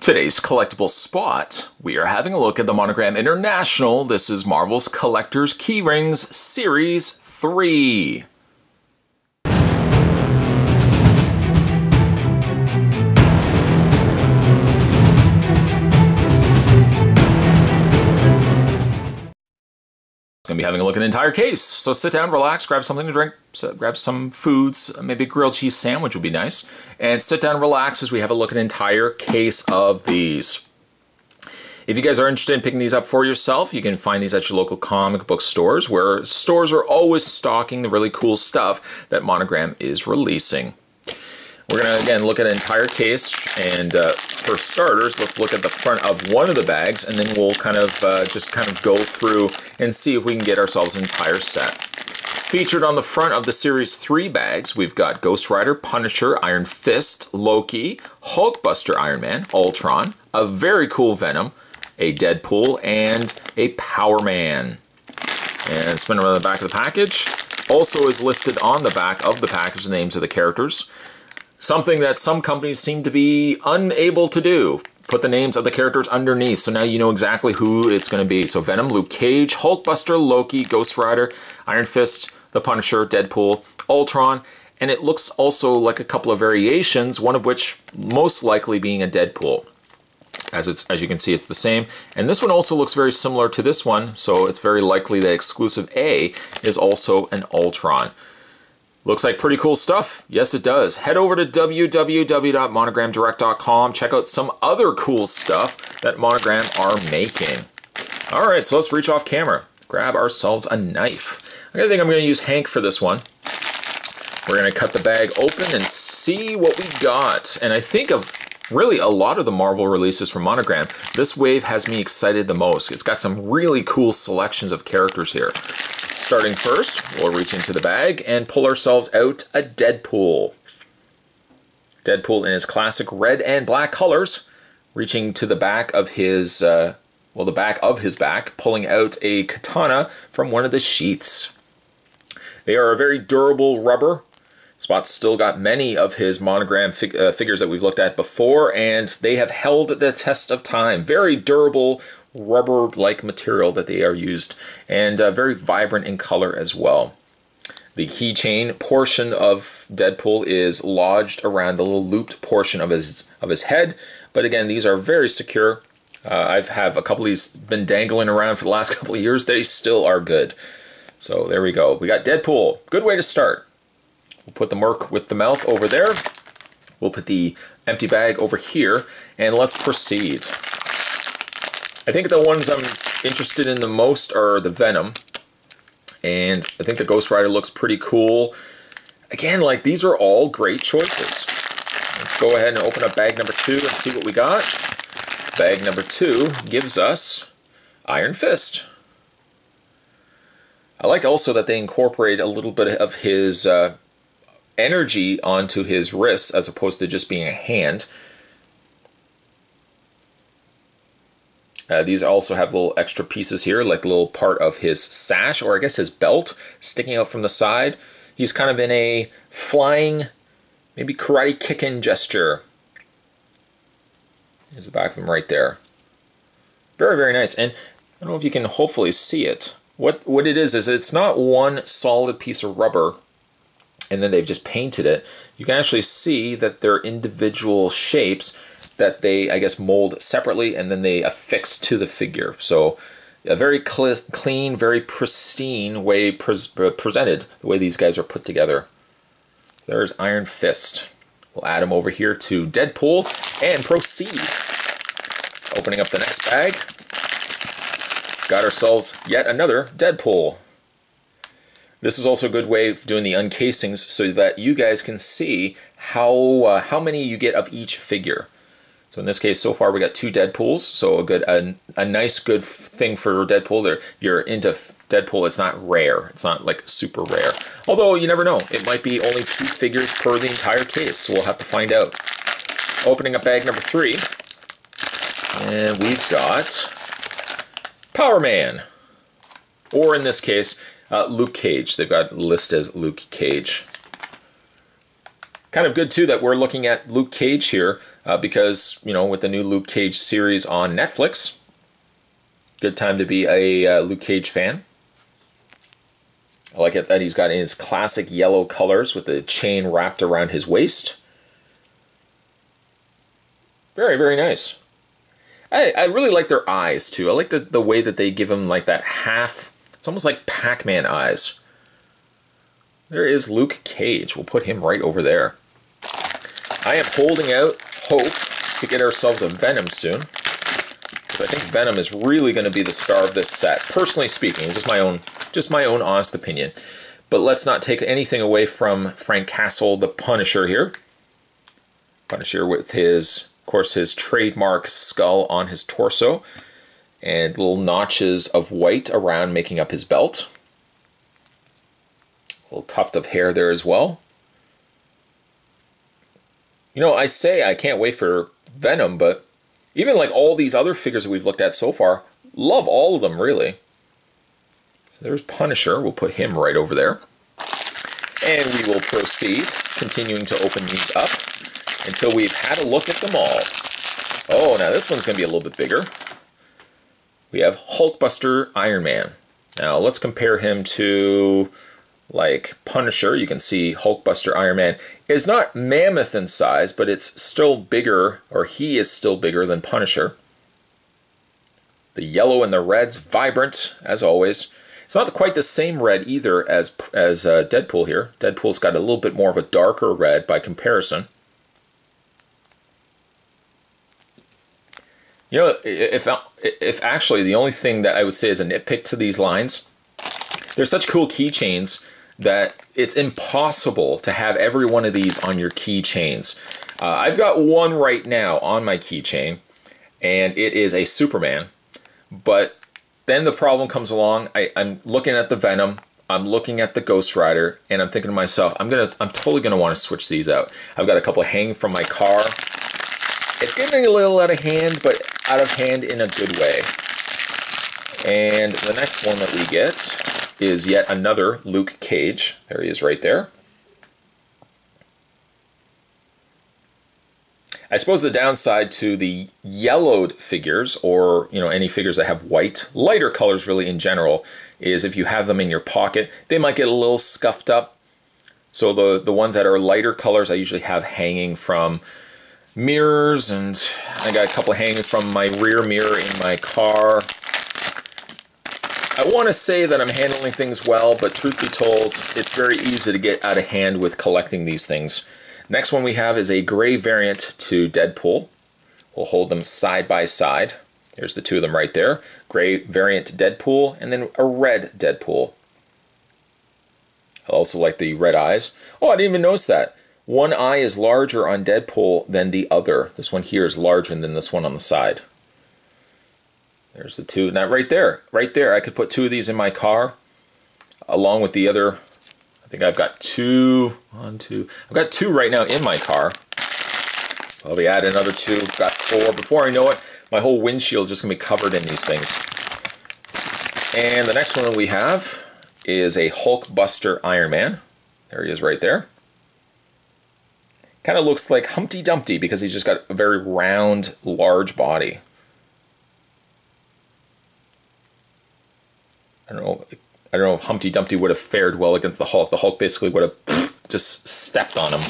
Today's collectible spot, we are having a look at the Monogram International. This is Marvel's Collector's Keyrings Series 3. Going to be having a look at an entire case. So sit down, relax, grab something to drink, grab some foods, maybe a grilled cheese sandwich would be nice. And sit down and relax as we have a look at an entire case of these. If you guys are interested in picking these up for yourself, you can find these at your local comic book stores, where stores are always stocking the really cool stuff that Monogram is releasing. We're going to, again, look at an entire case, and for starters, let's look at the front of one of the bags, and then we'll kind of just go through and see if we can get ourselves an entire set. Featured on the front of the Series 3 bags, we've got Ghost Rider, Punisher, Iron Fist, Loki, Hulkbuster Iron Man, Ultron, a very cool Venom, a Deadpool, and a Power Man. And spin around the back of the package. Also is listed on the back of the package the names of the characters. Something that some companies seem to be unable to do. Put the names of the characters underneath, so now you know exactly who it's going to be. So Venom, Luke Cage, Hulkbuster, Loki, Ghost Rider, Iron Fist, the Punisher, Deadpool, Ultron, and it looks also like a couple of variations, one of which most likely being a Deadpool. As you can see, it's the same. And this one also looks very similar to this one, so it's very likely that exclusive A is also an Ultron. Looks like pretty cool stuff. Yes, it does. Head over to www.monogramdirect.com. Check out some other cool stuff that Monogram are making. All right, so let's reach off camera. Grab ourselves a knife. I think I'm going to use Hank for this one. We're going to cut the bag open and see what we got. And I think of really a lot of the Marvel releases from Monogram, this wave has me excited the most. It's got some really cool selections of characters here. Starting first, we'll reach into the bag and pull ourselves out a Deadpool. Deadpool in his classic red and black colors, reaching to the back of his, the back of his back, pulling out a katana from one of the sheaths. They are a very durable rubber. Spot's still got many of his Monogram figures that we've looked at before, and they have held the test of time. Very durable, rubber-like material that they are used, and very vibrant in color as well. The keychain portion of Deadpool is lodged around the little looped portion of his head, but again, these are very secure. I've have a couple of these been dangling around for the last couple of years. They still are good. So there we go. We got Deadpool. Good way to start. We'll put the merc with the mouth over there. We'll put the empty bag over here, and let's proceed. I think the ones I'm interested in the most are the Venom, and I think the Ghost Rider looks pretty cool. Again, like, these are all great choices. Let's go ahead and open up bag number 2 and see what we got. Bag number 2 gives us Iron Fist. I like also that they incorporate a little bit of his energy onto his wrists as opposed to just being a hand. These also have little extra pieces here, like a little part of his sash, or I guess his belt, sticking out from the side. He's kind of in a flying, maybe karate kick-in gesture. There's the back of him right there. Very, very nice. And I don't know if you can hopefully see it. What it is it's not one solid piece of rubber, and then they've just painted it. You can actually see that they're individual shapes that they, I guess, mold separately, and then they affix to the figure. So a very clean, very pristine way presented, the way these guys are put together. There's Iron Fist. We'll add him over here to Deadpool and proceed. Opening up the next bag. Got ourselves yet another Deadpool. This is also a good way of doing the uncasings so that you guys can see how many you get of each figure. So in this case, so far we got 2 Deadpools, so a nice good thing for Deadpool. If you're into Deadpool, it's not rare. It's not like super rare. Although you never know. It might be only 2 figures per the entire case, so we'll have to find out. Opening up bag number 3, and we've got Power Man, or in this case, Luke Cage. They've got listed as Luke Cage. Kind of good too that we're looking at Luke Cage here. because, you know, with the new Luke Cage series on Netflix, good time to be a Luke Cage fan. I like it that he's got in his classic yellow colors with the chain wrapped around his waist. Very, very nice. I really like their eyes, too. I like the way that they give him like that half, it's almost like Pac-Man eyes. There is Luke Cage. We'll put him right over there. I am holding out hope to get ourselves a Venom soon, because I think Venom is really going to be the star of this set. Personally speaking, just my own honest opinion. But let's not take anything away from Frank Castle, the Punisher here. Punisher with his, of course, his trademark skull on his torso, and little notches of white around making up his belt. A little tuft of hair there as well. You know, I say I can't wait for Venom, but even like all these other figures that we've looked at so far, love all of them, really. So there's Punisher. We'll put him right over there. And we will proceed, continuing to open these up until we've had a look at them all. Oh, now this one's going to be a little bit bigger. We have Hulkbuster Iron Man. Now let's compare him to, like, Punisher. You can see Hulkbuster Iron Man is not mammoth in size, but it's still bigger, or he is still bigger than Punisher. The yellow and the red's vibrant, as always. It's not quite the same red either as Deadpool here. Deadpool's got a little bit more of a darker red by comparison. You know, if actually the only thing that I would say is a nitpick to these lines, they're such cool keychains that it's impossible to have every one of these on your keychains. I've got one right now on my keychain, and it is a Superman. But then the problem comes along. I'm looking at the Venom, I'm looking at the Ghost Rider, and I'm thinking to myself, I'm totally gonna want to switch these out. I've got a couple hanging from my car. It's getting a little out of hand, but out of hand in a good way. And the next one that we get is yet another Luke Cage. There he is right there. I suppose the downside to the yellowed figures, or you know, any figures that have white, lighter colors really in general, is if you have them in your pocket, they might get a little scuffed up. So the ones that are lighter colors I usually have hanging from mirrors, and I got a couple hanging from my rear mirror in my car. I want to say that I'm handling things well, but truth be told, it's very easy to get out of hand with collecting these things. Next one we have is a gray variant to Deadpool. We'll hold them side by side. There's the two of them right there. Gray variant to Deadpool, and then a red Deadpool. I also like the red eyes. Oh, I didn't even notice that. One eye is larger on Deadpool than the other. This one here is larger than this one on the side. There's the two. Now right there, I could put two of these in my car, along with the other. I think I've got two, I've got two right now in my car. I'll be adding another two, got four. Before I know it, my whole windshield is just gonna be covered in these things. And the next one that we have is a Hulkbuster Iron Man. There he is right there. Kind of looks like Humpty Dumpty because he's just got a very round, large body. I don't know if Humpty Dumpty would have fared well against the Hulk. The Hulk basically would have just stepped on him.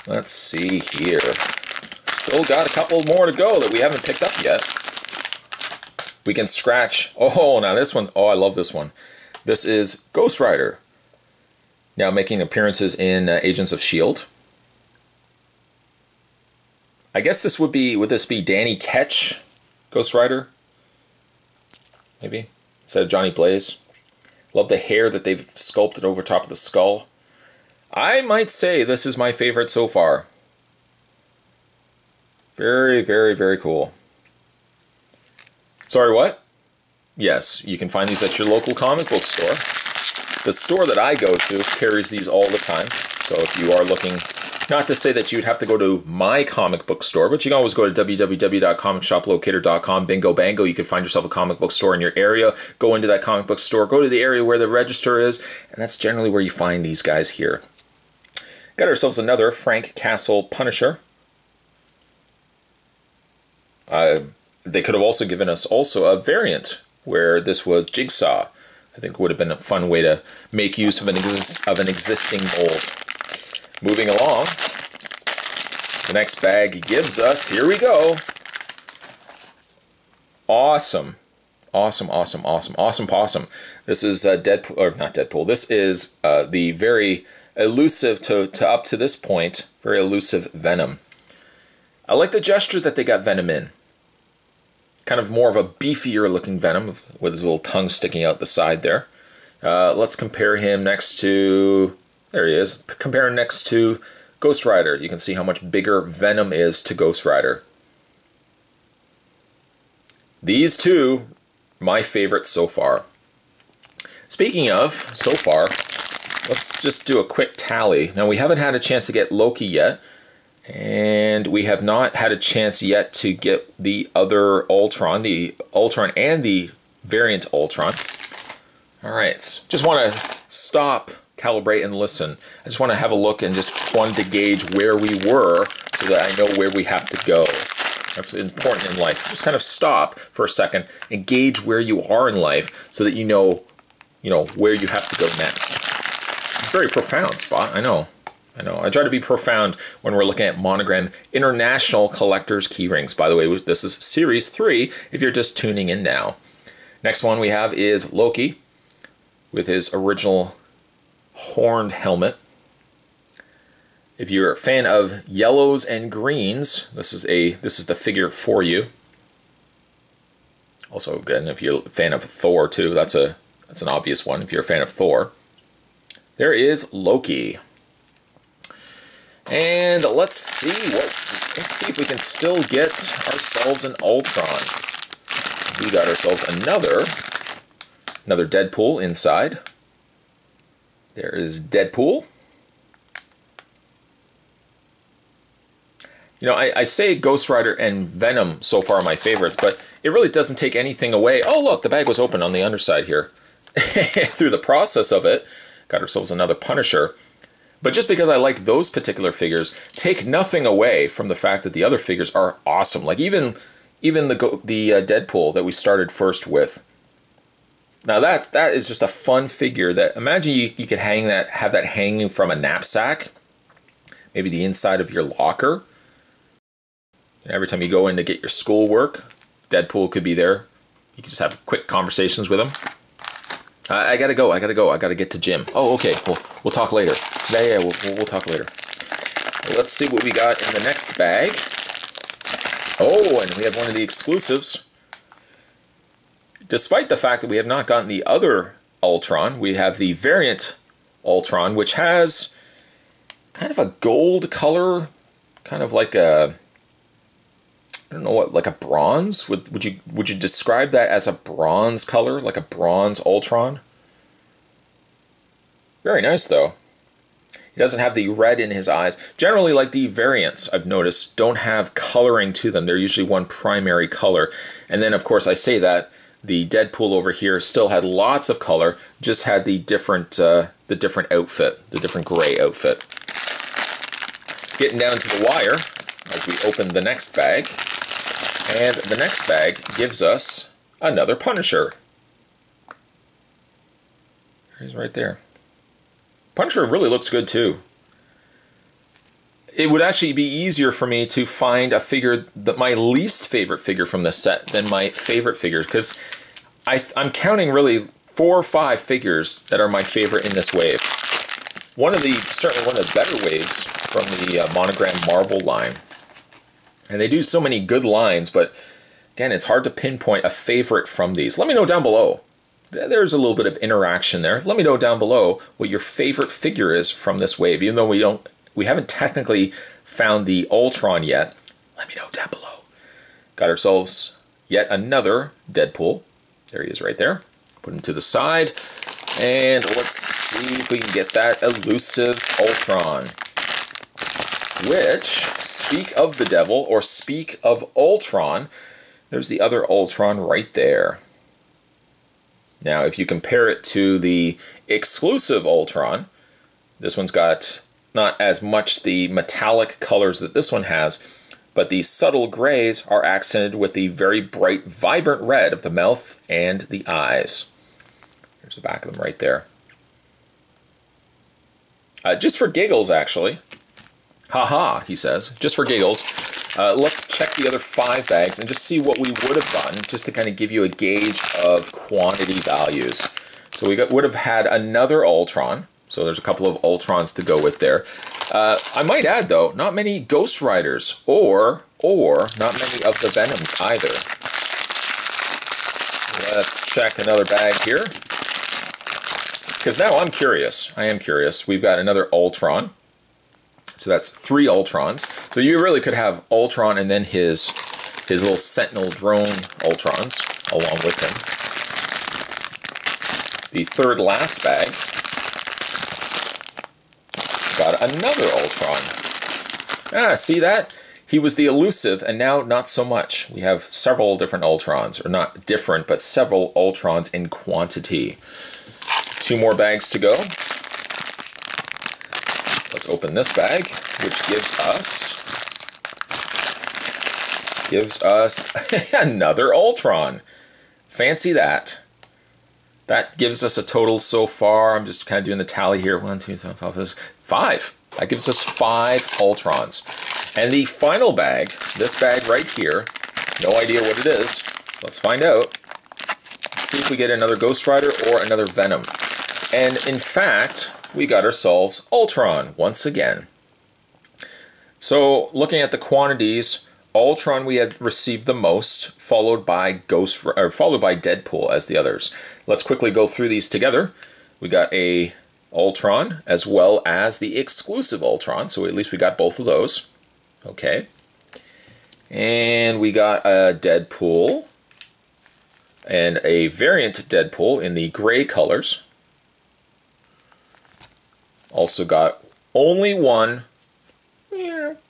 Let's see here. Still got a couple more to go that we haven't picked up yet. We can scratch. Oh, now this one. Oh, I love this one. This is Ghost Rider. Now making appearances in Agents of S.H.I.E.L.D. I guess this would this be Danny Ketch, Ghost Rider? Maybe, instead of Johnny Blaze. Love the hair that they've sculpted over top of the skull. I might say this is my favorite so far. Very, very, very cool. Sorry, what? Yes, you can find these at your local comic book store. The store that I go to carries these all the time. So if you are looking, not to say that you'd have to go to my comic book store, but you can always go to www.comicshoplocator.com, bingo bango, you can find yourself a comic book store in your area, go into that comic book store, go to the area where the register is, and that's generally where you find these guys here. Got ourselves another Frank Castle Punisher. They could have also given us also a variant where this was Jigsaw. I think would have been a fun way to make use of an existing mold. Moving along, the next bag gives us, here we go, awesome possum. This is Deadpool, or not Deadpool, this is the very elusive, to up to this point, very elusive Venom. I like the gesture that they got Venom in. Kind of more of a beefier looking Venom with his little tongue sticking out the side there. Let's compare him next to, there he is, compare him next to Ghost Rider. You can see how much bigger Venom is to Ghost Rider. These two, my favorites so far. Speaking of so far, let's just do a quick tally. Now we haven't had a chance to get Loki yet. And we have not had a chance yet to get the other Ultron, and the variant Ultron. All right, just want to stop, calibrate, and listen. I just want to have a look and just wanted to gauge where we were so that I know where we have to go. That's important in life. Just kind of stop for a second and gauge where you are in life so that you know where you have to go next. Very profound, Spot, I know. I try to be profound when we're looking at Monogram International Collector's Keyrings. By the way, this is Series 3 if you're just tuning in now. Next one we have is Loki with his original horned helmet. If you're a fan of yellows and greens, this is the figure for you. Also, again, if you're a fan of Thor too, that's an obvious one. If you're a fan of Thor, there is Loki. And let's see if we can still get ourselves an Ultron. We got ourselves another Deadpool inside. There is Deadpool. I say Ghost Rider and Venom so far are my favorites, but it really doesn't take anything away. Oh, look, the bag was open on the underside here. Through the process of it, got ourselves another Punisher. But just because I like those particular figures, take nothing away from the fact that the other figures are awesome. Like even the Deadpool that we started first with. Now that is just a fun figure that, imagine you could have that hanging from a knapsack, maybe the inside of your locker. And every time you go in to get your schoolwork, Deadpool could be there. You could just have quick conversations with him. I gotta go. I gotta get to gym. Oh, okay. We'll talk later. Yeah. We'll talk later. Let's see what we got in the next bag. Oh, and we have one of the exclusives. Despite the fact that we have not gotten the other Ultron, we have the variant Ultron, which has kind of a gold color, kind of like a, I don't know what, like a bronze? Would you describe that as a bronze color, like a bronze Ultron? Very nice though. He doesn't have the red in his eyes. Generally, like the variants, I've noticed, don't have coloring to them. They're usually one primary color. And then, of course, I say that the Deadpool over here still had lots of color, just had the different outfit, the different gray outfit. Getting down to the wire as we open the next bag. And the next bag gives us another Punisher. He's right there. Punisher really looks good too. It would actually be easier for me to find a figure, my least favorite figure from this set, than my favorite figures, because I'm counting really 4 or 5 figures that are my favorite in this wave. Certainly one of the better waves from the Monogram Marvel line. And they do so many good lines, but again, it's hard to pinpoint a favorite from these. Let me know down below. There's a little bit of interaction there. Let me know down below what your favorite figure is from this wave. Even though we haven't technically found the Ultron yet, let me know down below. Got ourselves yet another Deadpool. There he is right there. Put him to the side. And let's see if we can get that elusive Ultron. Which, speak of the devil, or speak of Ultron, there's the other Ultron right there. Now, if you compare it to the exclusive Ultron, this one's got not as much the metallic colors that this one has, but the subtle grays are accented with the very bright, vibrant red of the mouth and the eyes. There's the back of them right there. Just for giggles, actually. Haha, he says. Just for giggles. Let's check the other 5 bags and just see what we would have gotten, just to kind of give you a gauge of quantity values. So we would have had another Ultron. So there's a couple of Ultrons to go with there. I might add, though, not many Ghost Riders or not many of the Venoms either. Let's check another bag here. Because now I'm curious. I am curious. We've got another Ultron. So that's 3 Ultrons. So you really could have Ultron and then his little Sentinel drone Ultrons along with him. The third last bag. Got another Ultron. Ah, see that? He was the elusive, and now not so much. We have several different Ultrons, or not different, but several Ultrons in quantity. 2 more bags to go. Let's open this bag, which gives us another Ultron. Fancy that. That gives us a total so far, I'm just kind of doing the tally here, 1, 2, 3, 4, 5. That gives us 5 Ultrons. And the final bag, this bag right here, no idea what it is. Let's find out. Let's see if we get another Ghost Rider or another Venom. And in fact, we got ourselves Ultron once again. So looking at the quantities, Ultron we had received the most, followed by Deadpool as the others. Let's quickly go through these together. We got a Ultron as well as the exclusive Ultron, so at least we got both of those. Okay. And we got a Deadpool and a variant Deadpool in the gray colors. Also got only one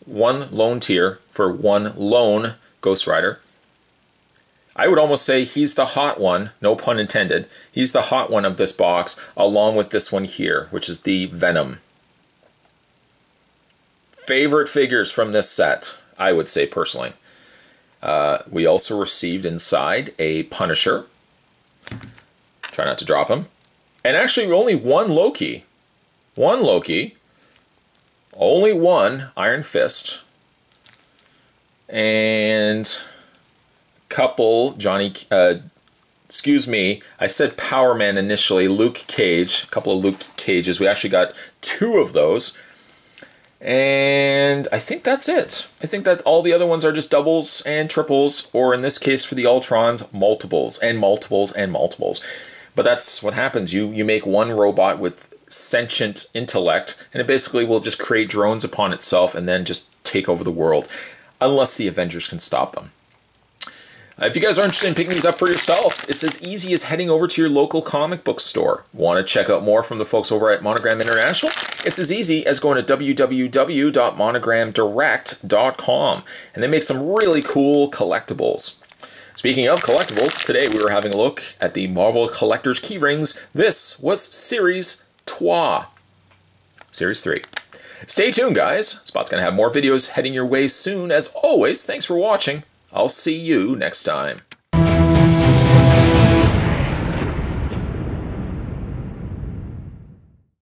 lone tier for one lone Ghost Rider. I would almost say he's the hot one, no pun intended. He's the hot one of this box, along with this one here, which is the Venom. Favorite figures from this set, I would say personally. We also received inside a Punisher. Try not to drop him. And actually only one Loki. One Loki. Only one Iron Fist. And couple excuse me, I said Power Man initially, Luke Cage, a couple of Luke Cages. We actually got 2 of those. And I think that's it. I think that all the other ones are just doubles and triples, or in this case for the Ultrons, multiples and multiples and multiples. But that's what happens. You make one robot with sentient intellect, and it basically will just create drones upon itself and then just take over the world, unless the Avengers can stop them. If you guys are interested in picking these up for yourself, it's as easy as heading over to your local comic book store. Want to check out more from the folks over at Monogram International? It's as easy as going to www.monogramdirect.com, and they make some really cool collectibles. Speaking of collectibles, today we were having a look at the Marvel Collector's Keyrings. This was Series 3. Series 3. Stay tuned, guys. Spot's going to have more videos heading your way soon. As always, thanks for watching. I'll see you next time.